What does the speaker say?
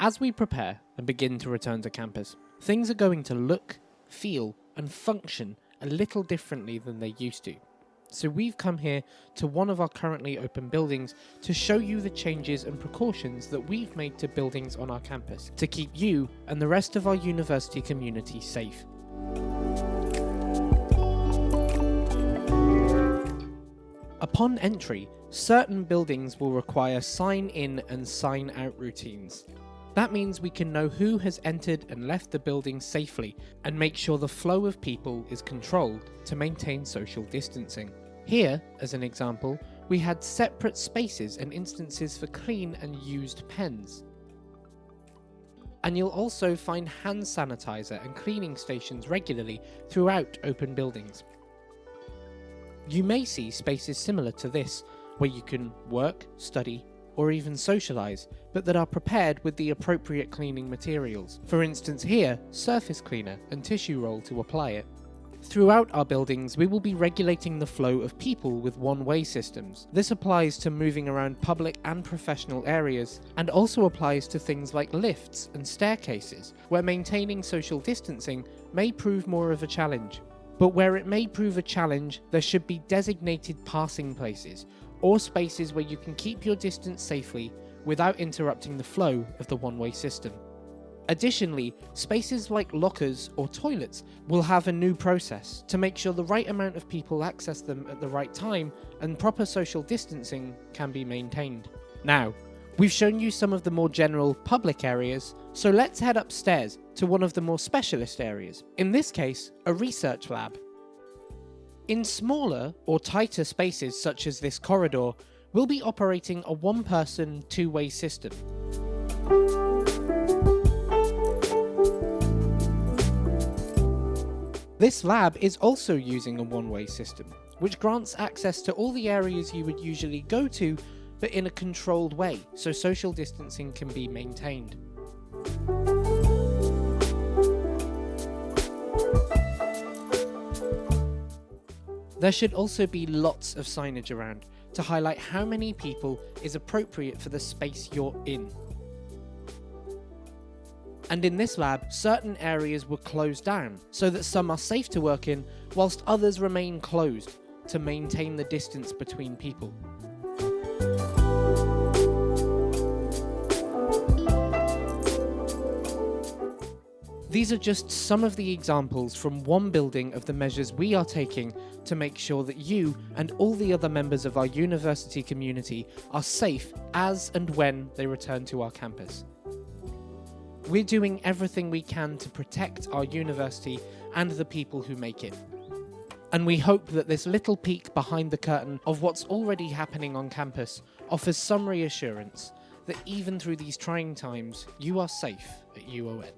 As we prepare and begin to return to campus, things are going to look, feel, and function a little differently than they used to. So we've come here to one of our currently open buildings to show you the changes and precautions that we've made to buildings on our campus to keep you and the rest of our university community safe. Upon entry, certain buildings will require sign-in and sign-out routines. That means we can know who has entered and left the building safely and make sure the flow of people is controlled to maintain social distancing. Here, as an example, we had separate spaces and instances for clean and used pens. And you'll also find hand sanitizer and cleaning stations regularly throughout open buildings. You may see spaces similar to this, where you can work, study, or even socialise, but that are prepared with the appropriate cleaning materials. For instance here, surface cleaner and tissue roll to apply it. Throughout our buildings, we will be regulating the flow of people with one-way systems. This applies to moving around public and professional areas, and also applies to things like lifts and staircases, where maintaining social distancing may prove more of a challenge. But where it may prove a challenge, there should be designated passing places, or spaces where you can keep your distance safely without interrupting the flow of the one-way system. Additionally, spaces like lockers or toilets will have a new process to make sure the right amount of people access them at the right time and proper social distancing can be maintained. Now, we've shown you some of the more general public areas, so let's head upstairs to one of the more specialist areas, in this case, a research lab. In smaller or tighter spaces such as this corridor, we'll be operating a one-person, two-way system. This lab is also using a one-way system, which grants access to all the areas you would usually go to, but in a controlled way, so social distancing can be maintained. There should also be lots of signage around to highlight how many people is appropriate for the space you're in. And in this lab, certain areas were closed down so that some are safe to work in, whilst others remain closed to maintain the distance between people. These are just some of the examples from one building of the measures we are taking to make sure that you and all the other members of our university community are safe as and when they return to our campus. We're doing everything we can to protect our university and the people who make it. And we hope that this little peek behind the curtain of what's already happening on campus offers some reassurance that even through these trying times, you are safe at UON.